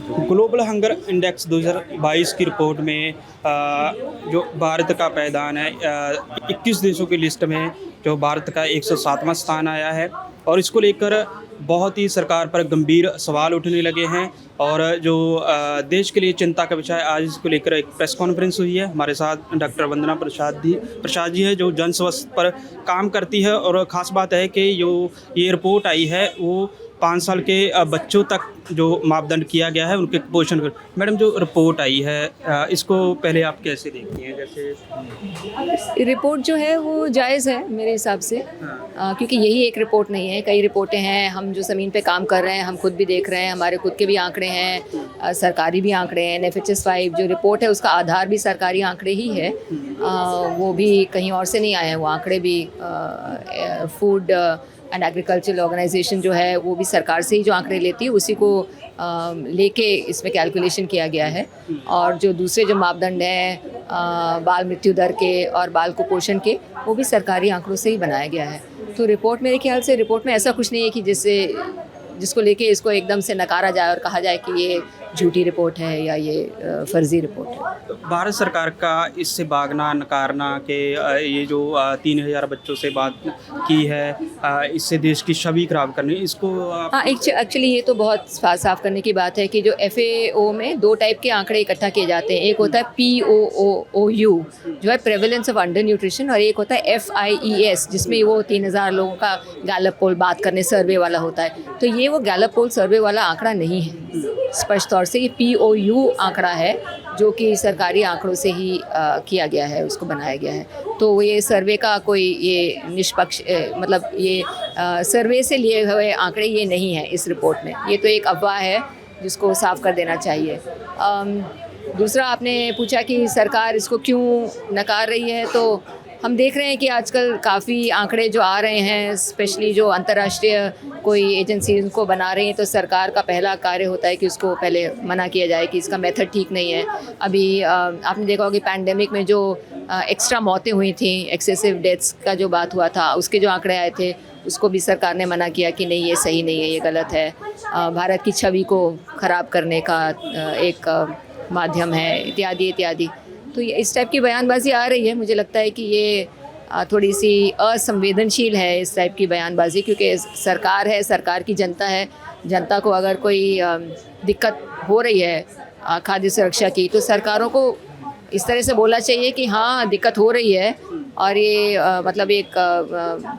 Global hunger index 2022 की report में जो भारत का पायदान है 21 देशों की लिस्ट में जो भारत का 107वां स्थान आया है और इसको लेकर बहुत ही सरकार पर गंभीर सवाल उठने लगे हैं और जो देश के लिए चिंता का विषय आज इसको लेकर एक प्रेस कॉन्फ्रेंस हुई है। हमारे साथ डॉक्टर वंदना प्रसाद जी है जो जन स्वास्थ्य पर काम करती है और ख़ास बात है कि जो ये रिपोर्ट आई है वो 5 साल के बच्चों तक जो मापदंड किया गया है उनके पोषण कर। मैडम जो रिपोर्ट आई है इसको पहले आप कैसे देखती हैं? जैसे रिपोर्ट जो है वो जायज़ है मेरे हिसाब से, क्योंकि यही एक रिपोर्ट नहीं है, कई रिपोर्टें हैं। हम जो ज़मीन पे काम कर रहे हैं हम खुद भी देख रहे हैं, हमारे खुद के भी आंकड़े हैं, सरकारी भी आंकड़े हैं। NFHS 5 जो रिपोर्ट है उसका आधार भी सरकारी आंकड़े ही है, वो भी कहीं और से नहीं आए हैं। वो आंकड़े भी फूड एंड एग्रीकल्चरल ऑर्गेनाइजेशन जो है वो भी सरकार से ही जो आंकड़े लेती है उसी को लेके इसमें कैलकुलेशन किया गया है। और जो दूसरे जो मापदंड हैं बाल मृत्यु दर के और बाल कुपोषण के, वो भी सरकारी आंकड़ों से ही बनाया गया है। तो रिपोर्ट मेरे ख्याल से रिपोर्ट में ऐसा कुछ नहीं है कि जिसको लेके इसको एकदम से नकारा जाए और कहा जाए कि ये झूठी रिपोर्ट है या ये फर्जी रिपोर्ट है। भारत सरकार का इससे भागना नकारना कि ये जो 3000 बच्चों से बात की है इससे देश की छवि खराब करनी, इसको हाँ, एक्चुअली ये तो बहुत साफ करने की बात है कि जो FAO में 2 टाइप के आंकड़े इकट्ठा किए जाते हैं। एक होता है POOU जो है प्रेवलेंस ऑफ अंडर न्यूट्रिशन, और एक होता है FIES जिसमें वो 3000 लोगों का गैलप पोल बात करने सर्वे वाला होता है। तो ये वो गैलप पोल सर्वे वाला आंकड़ा नहीं है, स्पष्ट तौर से ये POU आंकड़ा है जो कि सरकारी आंकड़ों से ही किया गया है, उसको बनाया गया है। तो ये सर्वे का कोई ये निष्पक्ष मतलब ये सर्वे से लिए हुए आंकड़े ये नहीं है इस रिपोर्ट में। ये तो एक अफवाह है जिसको साफ कर देना चाहिए। दूसरा आपने पूछा कि सरकार इसको क्यों नकार रही है, तो हम देख रहे हैं कि आजकल काफ़ी आंकड़े जो आ रहे हैं, स्पेशली जो अंतर्राष्ट्रीय कोई एजेंसी उनको बना रही हैं, तो सरकार का पहला कार्य होता है कि उसको पहले मना किया जाए कि इसका मेथड ठीक नहीं है। अभी आपने देखा होगा कि पैंडेमिक में जो एक्स्ट्रा मौतें हुई थी, एक्सेसिव डेथ्स का जो बात हुआ था, उसके जो आंकड़े आए थे उसको भी सरकार ने मना किया कि नहीं ये सही नहीं है, ये गलत है, भारत की छवि को ख़राब करने का एक माध्यम है, इत्यादि इत्यादि। तो ये इस टाइप की बयानबाजी आ रही है। मुझे लगता है कि ये थोड़ी सी असंवेदनशील है इस टाइप की बयानबाजी, क्योंकि सरकार है, सरकार की जनता है। जनता को अगर कोई दिक्कत हो रही है खाद्य सुरक्षा की, तो सरकारों को इस तरह से बोलना चाहिए कि हाँ दिक्कत हो रही है और ये मतलब एक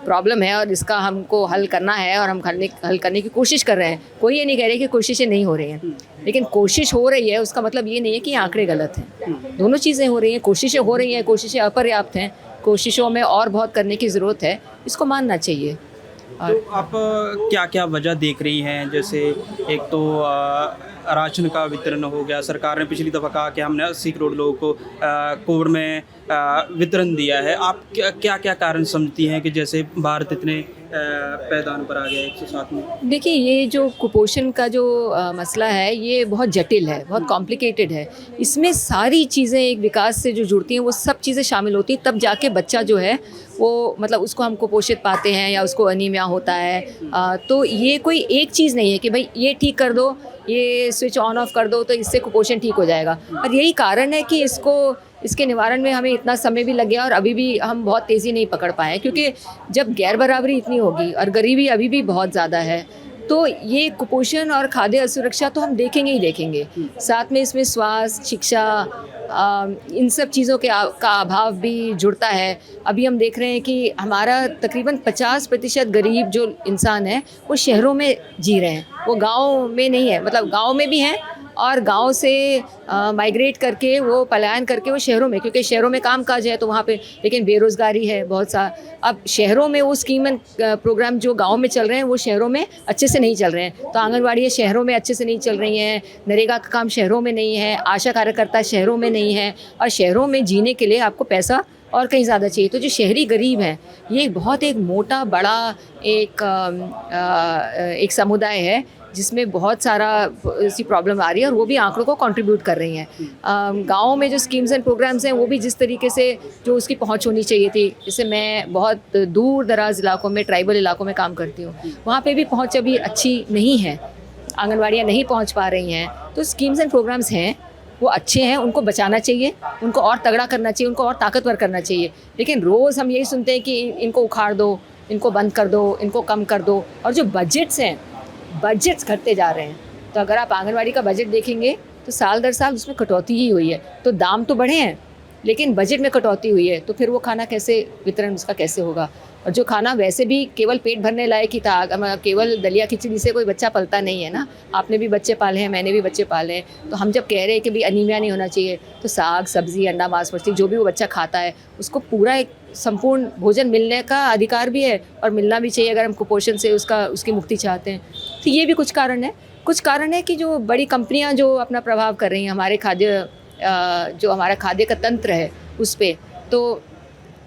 प्रॉब्लम है और इसका हमको हल करना है और हम हल करने की कोशिश कर रहे हैं। कोई ये नहीं कह रहे कि कोशिशें नहीं हो रही हैं, लेकिन कोशिश हो रही है उसका मतलब ये नहीं है कि आंकड़े गलत हैं। दोनों चीज़ें हो रही हैं, कोशिशें हो रही हैं, कोशिशें अपर्याप्त हैं, कोशिशों में और बहुत करने की ज़रूरत है, इसको मानना चाहिए। तो आप क्या क्या वजह देख रही हैं? जैसे एक तो राशन का वितरण हो गया, सरकार ने पिछली दफ़ा कहा कि हमने 80 करोड़ लोगों को कोविड में वितरण दिया है। आप क्या क्या कारण समझती हैं कि जैसे भारत इतने पायदान पर आ गया 107 में? देखिए, ये जो कुपोषण का जो मसला है ये बहुत जटिल है, बहुत कॉम्प्लिकेटेड है। इसमें सारी चीज़ें एक विकास से जो जुड़ती हैं वो सब चीज़ें शामिल होती हैं, तब जाके बच्चा जो है वो मतलब उसको हम कुपोषित पाते हैं या उसको अनीमिया होता है। तो ये कोई एक चीज़ नहीं है कि भाई ये ठीक कर दो, ये स्विच ऑन ऑफ कर दो तो इससे कुपोषण ठीक हो जाएगा। और यही कारण है कि इसके निवारण में हमें इतना समय भी लग गया और अभी भी हम बहुत तेज़ी नहीं पकड़ पाए, क्योंकि जब गैर बराबरी इतनी होगी और गरीबी अभी भी बहुत ज़्यादा है, तो ये कुपोषण और खाद्य असुरक्षा तो हम देखेंगे ही देखेंगे। साथ में इसमें स्वास्थ्य, शिक्षा, इन सब चीज़ों का अभाव भी जुड़ता है। अभी हम देख रहे हैं कि हमारा तकरीबन 50% गरीब जो इंसान है वो शहरों में जी रहे हैं, वो गाँव में नहीं है। मतलब गाँव में भी हैं और गांव से माइग्रेट करके वो पलायन करके वो शहरों में, क्योंकि शहरों में काम काज है तो वहाँ पे, लेकिन बेरोज़गारी है बहुत सा। अब शहरों में वो स्कीम एंड प्रोग्राम जो गांव में चल रहे हैं वो शहरों में अच्छे से नहीं चल रहे हैं। तो आंगनवाड़ी शहरों में अच्छे से नहीं चल रही हैं, नरेगा का काम शहरों में नहीं है, आशा कार्यकर्ता शहरों में नहीं है, और शहरों में जीने के लिए आपको पैसा और कहीं ज़्यादा चाहिए। तो जो शहरी गरीब हैं ये बहुत एक मोटा बड़ा एक समुदाय है जिसमें बहुत सारा ऐसी प्रॉब्लम आ रही है और वो भी आंकड़ों को कंट्रीब्यूट कर रही हैं। गाँव में जो स्कीम्स एंड प्रोग्राम्स हैं वो भी जिस तरीके से जो उसकी पहुंच होनी चाहिए थी, जैसे मैं बहुत दूर दराज इलाकों में, ट्राइबल इलाकों में काम करती हूँ, वहाँ पे भी पहुंच अभी अच्छी नहीं है। आंगनवाड़ियाँ नहीं पहुँच पा रही हैं, तो स्कीम्स एंड प्रोग्राम्स हैं, वो अच्छे हैं, उनको बचाना चाहिए, उनको और तगड़ा करना चाहिए, उनको और ताकतवर करना चाहिए। लेकिन रोज़ हम यही सुनते हैं कि इनको उखाड़ दो, इनको बंद कर दो, इनको कम कर दो। और जो बजट्स हैं, बजट्स घटते जा रहे हैं। तो अगर आप आंगनवाड़ी का बजट देखेंगे तो साल दर साल उसमें कटौती ही हुई है। तो दाम तो बढ़े हैं लेकिन बजट में कटौती हुई है, तो फिर वो खाना कैसे, वितरण उसका कैसे होगा? और जो खाना वैसे भी केवल पेट भरने लायक ही था, केवल दलिया खिचड़ी से कोई बच्चा पलता नहीं है ना। आपने भी बच्चे पाले हैं, मैंने भी बच्चे पाले हैं। तो हम जब कह रहे हैं कि भाई अनीमिया नहीं होना चाहिए, तो साग सब्ज़ी अंडा मांस मछली जो भी वो बच्चा खाता है उसको पूरा एक संपूर्ण भोजन मिलने का अधिकार भी है और मिलना भी चाहिए अगर हम कुपोषण से उसकी मुक्ति चाहते हैं। तो ये भी कुछ कारण है। कुछ कारण है कि जो बड़ी कंपनियां जो अपना प्रभाव कर रही हैं हमारे जो हमारा खाद्य का तंत्र है उस पे, तो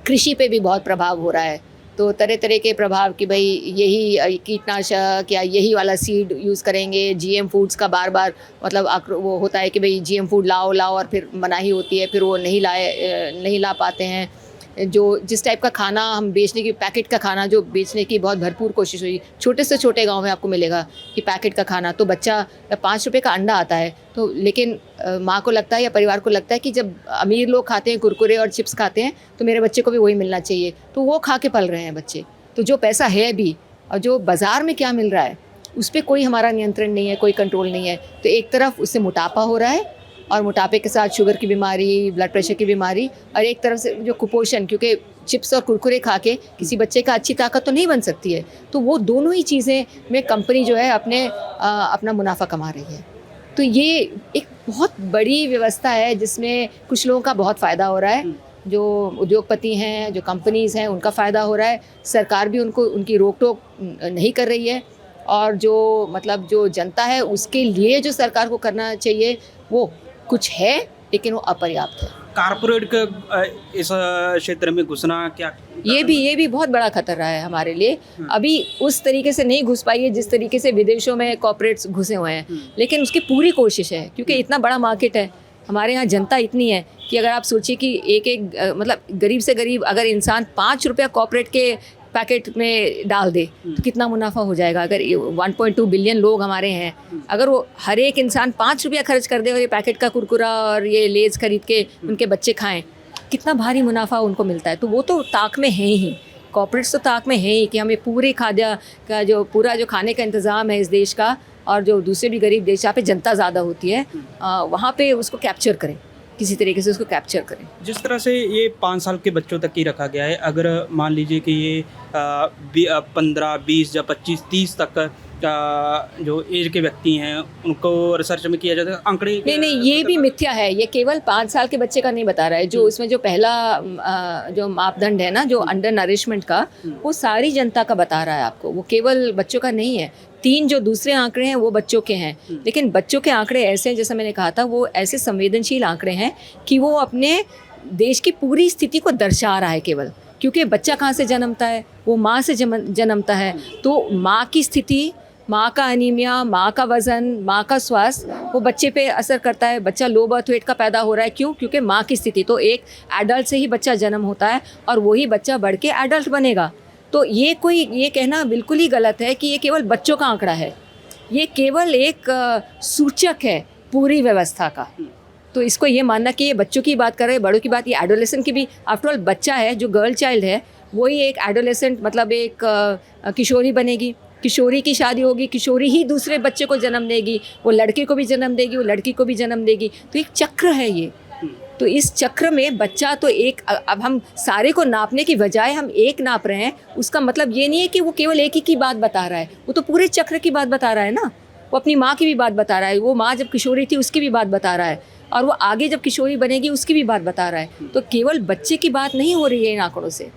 कृषि पे भी बहुत प्रभाव हो रहा है। तो तरह तरह के प्रभाव कि भाई यही कीटनाशक या यही वाला सीड यूज़ करेंगे, जीएम फूड्स का बार बार मतलब वो होता है कि भाई जीएम फूड लाओ और फिर मनाही होती है, फिर वो नहीं ला पाते हैं। जो जिस टाइप का खाना हम बेचने की, पैकेट का खाना जो बेचने की बहुत भरपूर कोशिश हुई, छोटे से छोटे गांव में आपको मिलेगा कि पैकेट का खाना, तो बच्चा 5 रुपए का अंडा आता है, तो लेकिन माँ को लगता है या परिवार को लगता है कि जब अमीर लोग खाते हैं कुरकुरे और चिप्स खाते हैं तो मेरे बच्चे को भी वही मिलना चाहिए, तो वो खा के पल रहे हैं बच्चे। तो जो पैसा है भी और जो बाज़ार में क्या मिल रहा है उस पर कोई हमारा नियंत्रण नहीं है, कोई कंट्रोल नहीं है। तो एक तरफ उससे मोटापा हो रहा है और मोटापे के साथ शुगर की बीमारी, ब्लड प्रेशर की बीमारी, और एक तरफ से जो कुपोषण, क्योंकि चिप्स और कुरकुरे खा के किसी बच्चे का अच्छी ताकत तो नहीं बन सकती है। तो वो दोनों ही चीज़ें में कंपनी जो है अपना मुनाफा कमा रही है। तो ये एक बहुत बड़ी व्यवस्था है जिसमें कुछ लोगों का बहुत फ़ायदा हो रहा है। जो उद्योगपति हैं, जो कंपनीज़ हैं, उनका फ़ायदा हो रहा है। सरकार भी उनकी रोक टोक नहीं कर रही है। और जो जनता है उसके लिए जो सरकार को करना चाहिए वो कुछ है, लेकिन वो अपर्याप्त है। कारपोरेट का इस क्षेत्र में घुसना क्या, ये भी बहुत बड़ा खतरा है हमारे लिए। अभी उस तरीके से नहीं घुस पाई है जिस तरीके से विदेशों में कॉर्पोरेट्स घुसे हुए हैं, लेकिन उसकी पूरी कोशिश है, क्योंकि इतना बड़ा मार्केट है। हमारे यहाँ जनता इतनी है कि अगर आप सोचिए कि एक मतलब गरीब से गरीब अगर इंसान 5 रुपया कॉर्पोरेट के पैकेट में डाल दे तो कितना मुनाफा हो जाएगा। अगर 1.2 बिलियन लोग हमारे हैं, अगर वो हर एक इंसान 5 रुपया खर्च कर दे और ये पैकेट का कुरकुरा और ये लेज खरीद के उनके बच्चे खाएं, कितना भारी मुनाफा उनको मिलता है। तो वो तो ताक में है ही, कॉर्पोरेट्स तो ताक में है ही कि हमें पूरे खाद्य का जो खाने का इंतज़ाम है इस देश का, और जो दूसरे भी गरीब देश जहाँ पे जनता ज़्यादा होती है वहाँ पे उसको कैप्चर करें, किसी तरीके से उसको कैप्चर करें। जिस तरह से ये 5 साल के बच्चों तक ही रखा गया है, अगर मान लीजिए कि ये 15, 20 या 25, 30 तक जो एज के व्यक्ति हैं उनको रिसर्च में किया जाता है, आंकड़े नहीं, ये भी मिथ्या है। ये केवल 5 साल के बच्चे का नहीं बता रहा है। जो उसमें जो पहला जो मापदंड है ना, जो अंडर नरिशमेंट का, वो सारी जनता का बता रहा है आपको, वो केवल बच्चों का नहीं है। 3 जो दूसरे आंकड़े हैं वो बच्चों के हैं, लेकिन बच्चों के आंकड़े ऐसे हैं, जैसा मैंने कहा था, वो ऐसे संवेदनशील आंकड़े हैं कि वो अपने देश की पूरी स्थिति को दर्शा रहा है केवल। क्योंकि बच्चा कहाँ से जन्मता है, वो माँ से जन्मता है, तो माँ की स्थिति, माँ का अनीमिया, माँ का वज़न, माँ का स्वास्थ्य, वो बच्चे पे असर करता है। बच्चा लो बर्थ वेट का पैदा हो रहा है, क्यों? क्योंकि माँ की स्थिति। तो एक एडल्ट से ही बच्चा जन्म होता है और वही बच्चा बढ़ के एडल्ट बनेगा। तो ये कहना बिल्कुल ही गलत है कि ये केवल बच्चों का आंकड़ा है। ये केवल एक सूचक है पूरी व्यवस्था का। तो इसको ये मानना कि ये बच्चों की बात कर रहे हैं, बड़ों की बात, ये एडोलेसेंट की भी, आफ्टर ऑल बच्चा है, जो गर्ल चाइल्ड है वही एक एडोलेसेंट, मतलब एक किशोरी बनेगी। किशोरी की शादी होगी, किशोरी ही दूसरे बच्चे को जन्म देगी, वो लड़के को भी जन्म देगी, वो लड़की को भी जन्म देगी। तो एक चक्र है ये। तो इस चक्र में बच्चा तो एक, अब हम सारे को नापने की बजाय हम एक नाप रहे हैं, उसका मतलब ये नहीं है कि वो केवल एक ही की बात बता रहा है, वो तो पूरे चक्र की बात बता रहा है ना। वो अपनी माँ की भी बात बता रहा है, वो माँ जब किशोरी थी उसकी भी बात बता रहा है, और वो आगे जब किशोरी बनेगी उसकी भी बात बता रहा है। तो केवल बच्चे की बात नहीं हो रही है इन आंकड़ों से।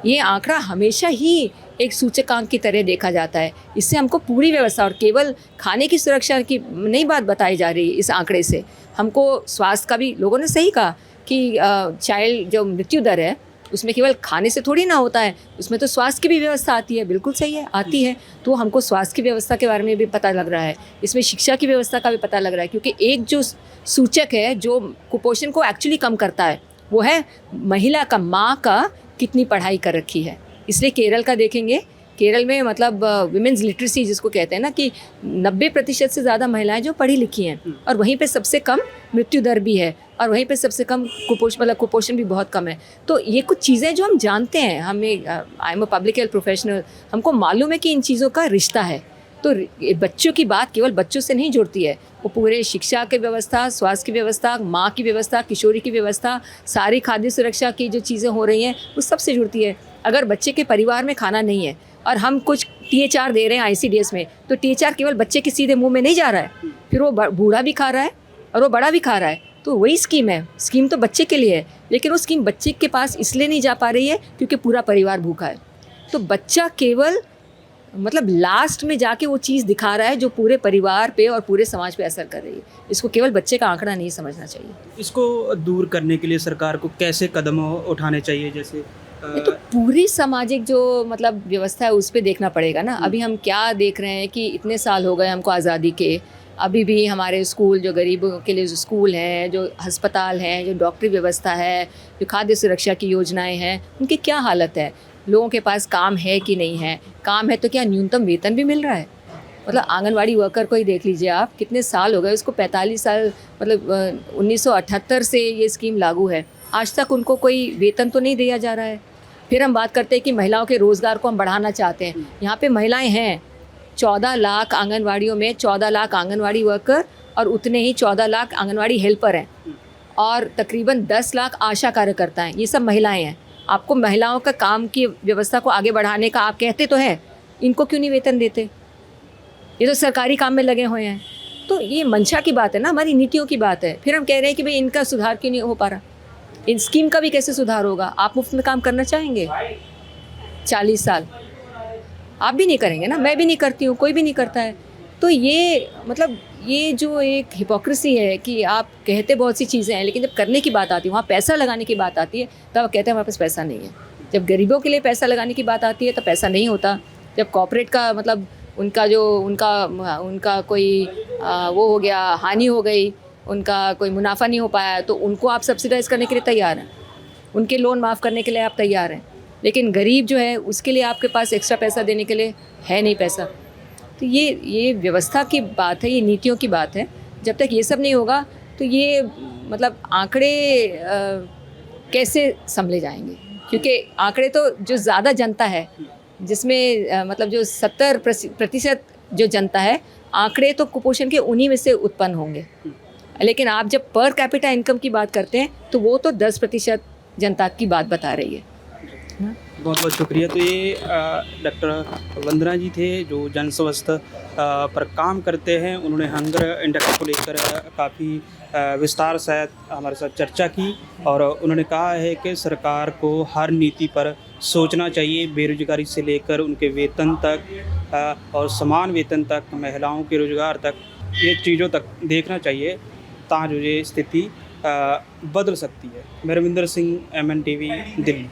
ये आंकड़ा हमेशा ही एक सूचकांक की तरह देखा जाता है। इससे हमको पूरी व्यवस्था, और केवल खाने की सुरक्षा की नहीं बात बताई जा रही इस आंकड़े से, हमको स्वास्थ्य का भी, लोगों ने सही कहा कि चाइल्ड जो मृत्यु दर है उसमें केवल खाने से थोड़ी ना होता है, उसमें तो स्वास्थ्य की भी व्यवस्था आती है। बिल्कुल सही है, आती है। तो हमको स्वास्थ्य की व्यवस्था के बारे में भी पता लग रहा है, इसमें शिक्षा की व्यवस्था का भी पता लग रहा है, क्योंकि एक जो सूचक है जो कुपोषण को एक्चुअली कम करता है वो है महिला का, माँ का कितनी पढ़ाई कर रखी है। इसलिए केरल का देखेंगे, केरल में मतलब विमेंस लिटरेसी जिसको कहते हैं ना कि 90% से ज़्यादा महिलाएं जो पढ़ी लिखी हैं और वहीं पे सबसे कम मृत्यु दर भी है और वहीं पे सबसे कम कुपोषण भी बहुत कम है। तो ये कुछ चीज़ें जो हम जानते हैं, हमें I am a public health professional, हमको मालूम है कि इन चीज़ों का रिश्ता है। तो बच्चों की बात केवल बच्चों से नहीं जुड़ती है, वो पूरे शिक्षा की व्यवस्था, स्वास्थ्य की व्यवस्था, माँ की व्यवस्था, किशोरी की व्यवस्था, सारी खाद्य सुरक्षा की जो चीज़ें हो रही हैं वो सबसे जुड़ती है। अगर बच्चे के परिवार में खाना नहीं है और हम कुछ THR दे रहे हैं ICDS में, तो THR केवल बच्चे के सीधे मुंह में नहीं जा रहा है, फिर वो बूढ़ा भी खा रहा है और वो बड़ा भी खा रहा है। तो वही स्कीम है, स्कीम तो बच्चे के लिए है, लेकिन वो स्कीम बच्चे के पास इसलिए नहीं जा पा रही है क्योंकि पूरा परिवार भूखा है। तो बच्चा केवल मतलब लास्ट में जाके वो चीज़ दिखा रहा है जो पूरे परिवार पे और पूरे समाज पे असर कर रही है। इसको केवल बच्चे का आंकड़ा नहीं समझना चाहिए। इसको दूर करने के लिए सरकार को कैसे कदम उठाने चाहिए? जैसे ये तो पूरी सामाजिक जो मतलब व्यवस्था है उस पर देखना पड़ेगा ना। अभी हम क्या देख रहे हैं कि इतने साल हो गए हमको आज़ादी के, अभी भी हमारे स्कूल जो गरीबों के लिए जो स्कूल हैं, जो अस्पताल हैं, जो डॉक्टरी व्यवस्था है, जो खाद्य सुरक्षा की योजनाएं हैं, उनकी क्या हालत है? लोगों के पास काम है कि नहीं है? काम है तो क्या न्यूनतम वेतन भी मिल रहा है? मतलब आंगनवाड़ी वर्कर को ही देख लीजिए आप, कितने साल हो गए उसको, 45 साल, मतलब 1978 से ये स्कीम लागू है, आज तक उनको कोई वेतन तो नहीं दिया जा रहा है। फिर हम बात करते हैं कि महिलाओं के रोज़गार को हम बढ़ाना चाहते हैं। यहाँ पे महिलाएं हैं 14 लाख आंगनवाड़ियों में, 14 लाख आंगनवाड़ी वर्कर और उतने ही 14 लाख आंगनवाड़ी हेल्पर हैं और तकरीबन 10 लाख आशा कार्यकर्ता हैं। ये सब महिलाएं हैं। आपको महिलाओं का काम की व्यवस्था को आगे बढ़ाने का आप कहते तो हैं, इनको क्यों नहीं वेतन देते? ये तो सरकारी काम में लगे हुए हैं। तो ये मंशा की बात है ना, हमारी नीतियों की बात है। फिर हम कह रहे हैं कि भाई इनका सुधार क्यों नहीं हो पा रहा? इन स्कीम का भी कैसे सुधार होगा? आप मुफ्त में काम करना चाहेंगे 40 साल? आप भी नहीं करेंगे ना, मैं भी नहीं करती हूँ, कोई भी नहीं करता है। तो ये मतलब ये जो एक हिपोक्रेसी है कि आप कहते बहुत सी चीज़ें हैं, लेकिन जब करने की बात आती है, वहाँ पैसा लगाने की बात आती है, तब आप कहते हैं हमारे पास पैसा नहीं है। जब गरीबों के लिए पैसा लगाने की बात आती है तब पैसा नहीं होता। जब कॉर्पोरेट का मतलब उनका कोई वो हो गया, हानि हो गई, उनका कोई मुनाफा नहीं हो पाया, तो उनको आप सब्सिडाइज़ करने के लिए तैयार हैं, उनके लोन माफ़ करने के लिए आप तैयार हैं। लेकिन गरीब जो है उसके लिए आपके पास एक्स्ट्रा पैसा देने के लिए है नहीं पैसा। तो ये व्यवस्था की बात है, ये नीतियों की बात है। जब तक ये सब नहीं होगा तो ये मतलब आंकड़े कैसे संभले जाएंगे? क्योंकि आंकड़े तो जो ज़्यादा जनता है, जिसमें मतलब जो 70% जो जनता है, आंकड़े तो कुपोषण के उन्हीं में से उत्पन्न होंगे। लेकिन आप जब पर कैपिटा इनकम की बात करते हैं तो वो तो 10% जनता की बात बता रही है। बहुत बहुत शुक्रिया। तो ये डॉक्टर वंदना जी थे जो जन स्वास्थ्य पर काम करते हैं। उन्होंने हंगर इंडेक्स को लेकर काफ़ी विस्तार से हमारे साथ चर्चा की और उन्होंने कहा है कि सरकार को हर नीति पर सोचना चाहिए, बेरोजगारी से लेकर उनके वेतन तक और समान वेतन तक, महिलाओं के रोजगार तक, ये चीज़ों तक देखना चाहिए, ताकि जो ये स्थिति बदल सकती है। मैं रविंदर सिंह, MNTV, दिल्ली।